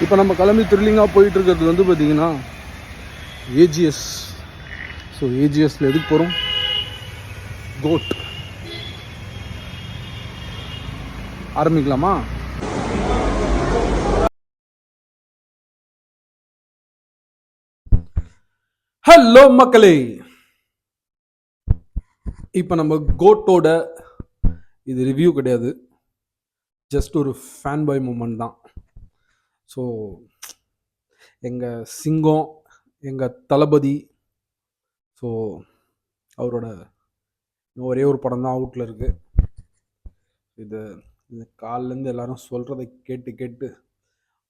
இப்போ நம்ம கிளம்பி த்ரில்லிங்காக போயிட்டு இருக்கிறது வந்து பார்த்தீங்கன்னா ஏஜிஎஸ். ஸோ ஏஜிஎஸ்ல எதுக்கு போகிறோம்? கோட். ஆரம்பிக்கலாமா? ஹலோ மக்களே, இப்போ நம்ம கோட்டோட இது ரிவ்யூ கிடையாது, ஜஸ்ட் ஒரு ஃபேன் பாய் மூமெண்ட் தான். ஸோ எங்கள் சிங்கம், எங்கள் தளபதி, ஸோ அவரோட ஒரே ஒரு படம் தான் அவுட்டில் இருக்குது. இது காலிலேருந்து எல்லாரும் சொல்கிறத கேட்டு கேட்டு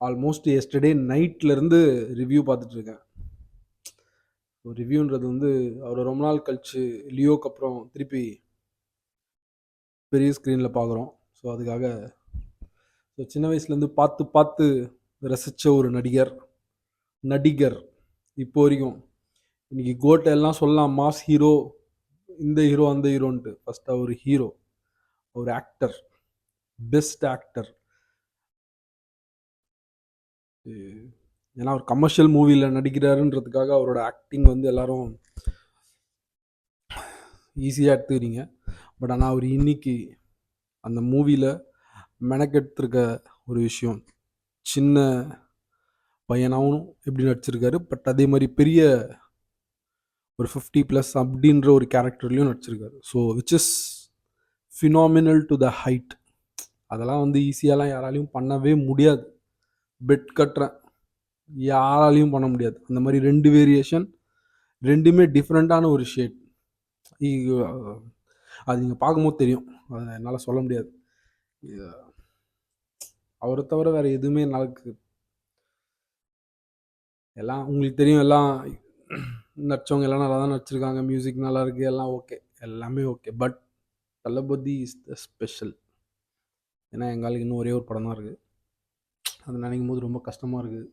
ஆல்மோஸ்ட் எஸ்டர்டே நைட்லேருந்து ரிவ்யூ பார்த்துட்ருக்கேன். ஸோ ரிவ்யூன்றது வந்து அவர் ரொம்ப நாள் கழித்து லியோக்கு அப்புறம் திருப்பி பெரிய ஸ்க்ரீனில் பார்க்குறோம். ஸோ அதுக்காக ஸோ சின்ன வயசுலேருந்து பார்த்து பார்த்து ரசித்த ஒரு நடிகர் இப்போ வரைக்கும் இன்றைக்கி கோட்டை எல்லாம் சொல்லலாம், மாஸ் ஹீரோ, இந்த ஹீரோ அந்த ஹீரோன்ட்டு. ஃபஸ்ட் அவர் ஹீரோ, ஒரு ஆக்டர், பெஸ்ட் ஆக்டர். ஏன்னா அவர் கமர்ஷியல் மூவியில் நடிக்கிறாருன்றதுக்காக அவரோட ஆக்டிங் வந்து எல்லாரும் ஈஸியாக எடுத்துக்கிறீங்க. பட் ஆனால் அவர் இன்னைக்கு அந்த மூவியில் மெனக்கெடுத்திருக்க ஒரு விஷயம், சின்ன பையனாகவும் எப்படி நடிச்சிருக்காரு, பட் அதே மாதிரி பெரிய ஒரு 50+ அப்படின்ற ஒரு கேரக்டர்லையும் நடிச்சிருக்காரு. So which is phenomenal to the height. அதெல்லாம் வந்து ஈஸியாலாம் யாராலையும் பண்ணவே முடியாது. பெட் கட்டுறேன், யாராலையும் பண்ண முடியாது. அந்த மாதிரி 2 வேரியேஷன், ரெண்டுமே டிஃப்ரெண்ட்டான ஒரு ஷேட். அது நீங்கள் பார்க்கும்போது தெரியும், அதை என்னால் சொல்ல முடியாது. அவரை தவிர வேறு எதுவுமே எனக்கு எல்லாம் உங்களுக்கு தெரியும், எல்லாம் நடிச்சவங்க எல்லாம் நல்லா தான் நடிச்சிருக்காங்க, மியூசிக் நல்லா இருக்குது, எல்லாம் ஓகே, எல்லாமே okay. But Thalapathy is the special. ஏன்னா எங்களுக்கு இன்னும் ஒரே ஒரு படம் தான் இருக்குது. அது நினைக்கும் போது ரொம்ப கஷ்டமாக இருக்குது.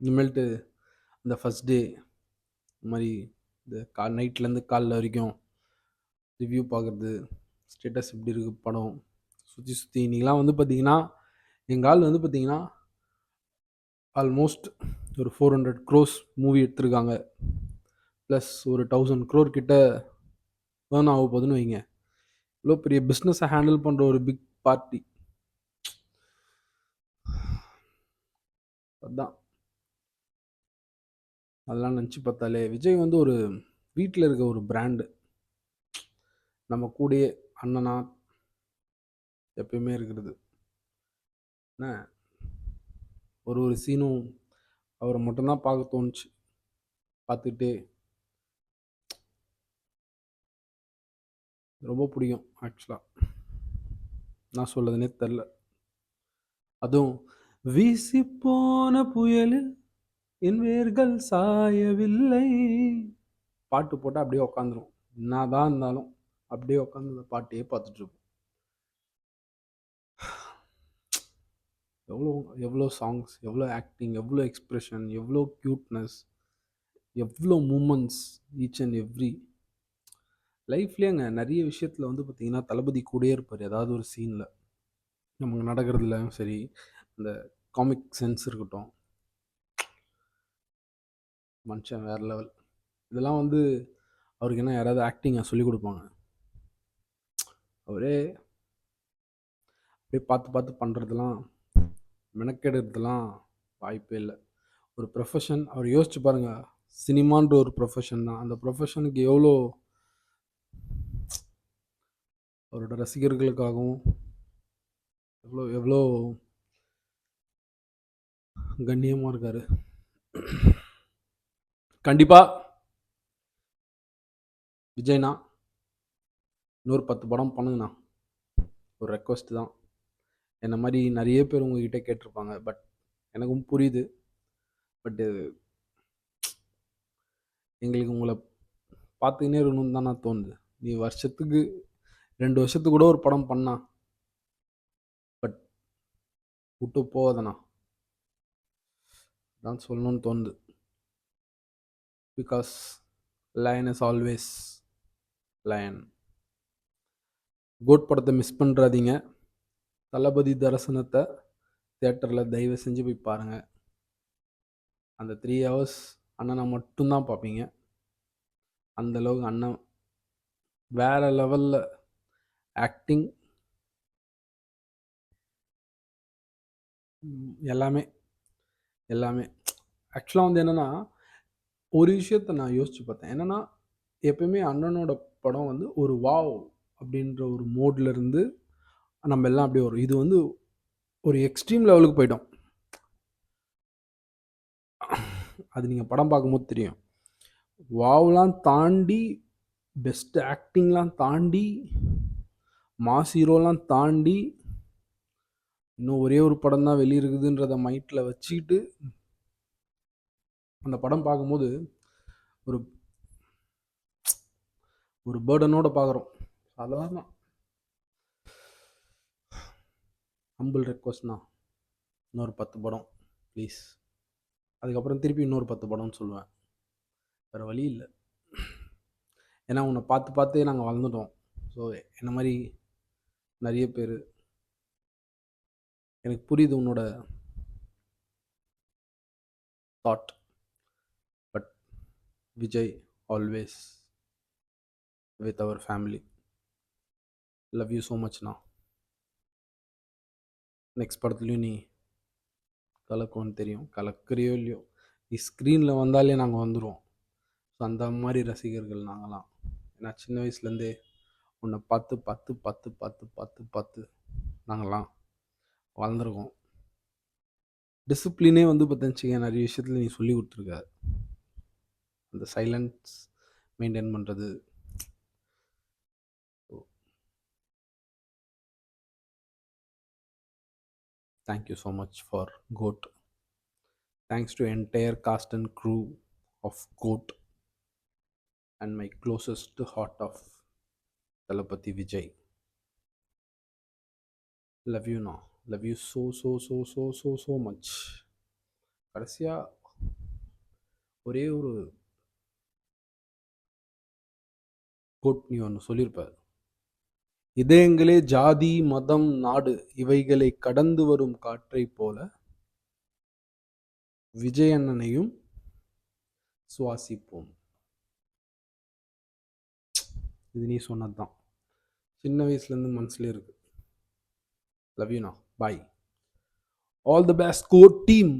இனிமேல்ட்டு அந்த ஃபஸ்ட் டே இந்த மாதிரி இந்த நைட்லேருந்து காலைல வரைக்கும் ரிவ்யூ பார்க்குறது, ஸ்டேட்டஸ் எப்படி இருக்குது, படம் சுற்றி இன்றைக்கெலாம் வந்து பார்த்திங்கன்னா எங்கள் ஆள் வந்து பார்த்திங்கன்னா ஆல்மோஸ்ட் ஒரு 400 crores மூவி எடுத்திருக்காங்க. ப்ளஸ் ஒரு 1000 crore கிட்ட ஏர்ன் ஆக போகுதுன்னு வைங்க. இவ்வளோ பெரிய பிஸ்னஸை ஹேண்டில் பண்ணுற ஒரு பிக் பார்ட்டி. அதுதான், அதெல்லாம் நினச்சி பார்த்தாலே விஜய் வந்து ஒரு வீட்டில் இருக்க ஒரு பிராண்டு. நம்ம கூடயே அண்ணனா எப்பயுமே இருக்கிறது. என்ன ஒரு சீனும் அவரை மட்டும்தான் பார்க்க தோணுச்சு. பார்த்துக்கிட்டே ரொம்ப பிடிக்கும். ஆக்சுவலாக நான் சொல்லுதுன்னே தெரில. அதுவும் வீசி போன புயலில் என் வேர்கள் சாயவில்லை பாட்டு போட்டால் அப்படியே உட்காந்துரும். என்னதான் இருந்தாலும் அப்படியே உட்காந்து அந்த பாட்டையே பார்த்துட்ருப்போம். எவ்வளோ சாங்ஸ், எவ்வளோ ஆக்டிங், எவ்வளோ எக்ஸ்ப்ரெஷன், எவ்வளோ க்யூட்னஸ், எவ்வளோ மூமெண்ட்ஸ், ஈச் அண்ட் எவ்ரி லைஃப்லேயேங்க. நிறைய விஷயத்தில் வந்து பார்த்திங்கன்னா தளபதி கூடயே இருப்பார். ஏதாவது ஒரு சீனில் நமக்கு நடக்கிறதுலையும் சரி, அந்த காமிக் சென்ஸ் இருக்கட்டும், மனுஷன் வேறு லெவல். இதெல்லாம் வந்து அவருக்கு என்ன யாராவது ஆக்டிங்கை சொல்லிக் கொடுப்பாங்க? அவரே அப்படியே பார்த்து பார்த்து பண்ணுறதுலாம், மெனக்கெடுறதுலாம் வாய்ப்பே இல்லை. ஒரு ப்ரொஃபஷன், அவர் யோசிச்சு பாருங்கள். சினிமான்ற ஒரு ப்ரொஃபஷன் தான். அந்த ப்ரொஃபஷனுக்கு எவ்வளோ அவரோட ரசிகர்களுக்காகவும் எவ்வளோ எவ்வளோ கண்ணியமாக இருக்கார். கண்டிப்பாக விஜய்னா இன்னொரு 10 படம் பண்ணுங்கண்ணா, ஒரு ரெக்வஸ்ட் தான். என்ன மாதிரி நிறைய பேர் உங்ககிட்ட கேட்டிருப்பாங்க. பட் எனக்கும் புரியுது. பட்டு எங்களுக்கு உங்களை பார்த்துக்கினே இருக்கணும்னு தான் நான் தோணுது. நீ வருஷத்துக்கு 2 வருஷத்துக்கு கூட ஒரு படம் பண்ணா, பட் விட்டு போவதண்ணா தான் சொல்லணும்னு தோணுது. Because lion is always lion. GOAT படத்தை மிஸ் பண்ணுறாதீங்க. தளபதி தரிசனத்தை தியேட்டரில் தயவு செஞ்சு போய் பாருங்கள். அந்த 3 ஹவர்ஸ் அண்ணனை மட்டும்தான் பார்ப்பீங்க. அந்தளவுக்கு அண்ணன் வேறு லெவலில் ஆக்டிங் எல்லாமே எல்லாமே. ஆக்சுவலாக வந்து என்னென்னா, ஒரு விஷயத்த நான் யோசித்து பார்த்தேன். என்னென்னா, எப்பயுமே அண்ணனோட படம் வந்து ஒரு வாவ் அப்படின்ற ஒரு மோட்லேருந்து நம்ம எல்லாம் அப்படியே வரும். இது வந்து ஒரு எக்ஸ்ட்ரீம் லெவலுக்கு போயிட்டோம். அது நீங்கள் படம் பார்க்கும்போது தெரியும். வாவ்லாம் தாண்டி, பெஸ்ட் ஆக்டிங்லாம் தாண்டி, மாஸ் ஹீரோலாம் தாண்டி, இன்னும் ஒரே ஒரு படம் தான் வெளியிருக்குதுன்றத மைண்டில் வச்சுக்கிட்டு அந்த படம் பார்க்கும்போது ஒரு ஒரு பேர்டனோட பார்க்குறோம். அதெல்லாம் தான் ஹம்பிள் ரெக்வஸ்ட்ண்ணா, இன்னொரு 10 படம் ப்ளீஸ். அதுக்கப்புறம் திருப்பி இன்னொரு 10 படம்னு சொல்லுவேன். வேறு வழி இல்லை. ஏன்னா உன்னை பார்த்து பார்த்தே நாங்கள் வளர்ந்துட்டோம். ஸோ என்ன மாதிரி நிறைய பேர், எனக்கு புரியுது உன்னோட thought. But Vijay always with our family. Love you so மச்ண்ணா. நெக்ஸ்ட் படத்துலையும் நீ கலக்கும்னு தெரியும். கலக்குறியோ இல்லையோ, நீ ஸ்க்ரீனில் வந்தாலே நாங்கள் வந்துடுவோம். ஸோ அந்த மாதிரி ரசிகர்கள் நாங்களாம். ஏன்னா சின்ன வயசுலேருந்தே உன்னை பார்த்து பார்த்து பார்த்து பார்த்து பார்த்து பார்த்து நாங்கள்லாம் வளர்ந்துருக்கோம். டிசிப்ளினே வந்து பார்த்தீங்க நிறைய விஷயத்தில் நீ சொல்லி கொடுத்துருக்க. அந்த சைலன்ஸ் மெயின்டைன் பண்ணுறது. Thank you so much for GOAT. Thanks to entire cast and crew of GOAT and my closest heart of Talapati Vijay. Love you now. Love you so much. கடைசியாக ஒரே ஒரு கோட் நீ ஒன்று சொல்லியிருப்பார். இதயங்களே ஜாதி மதம் நாடு இவைகளை கடந்து வரும் காற்றை போல விஜயண்ணனையும் சுவாசிப்போம். இது நீ சொன்னது தான். சின்ன வயசுலேருந்து மனசுல இருக்கு. லவ் யூ நா. Bye. All the best GOAT team.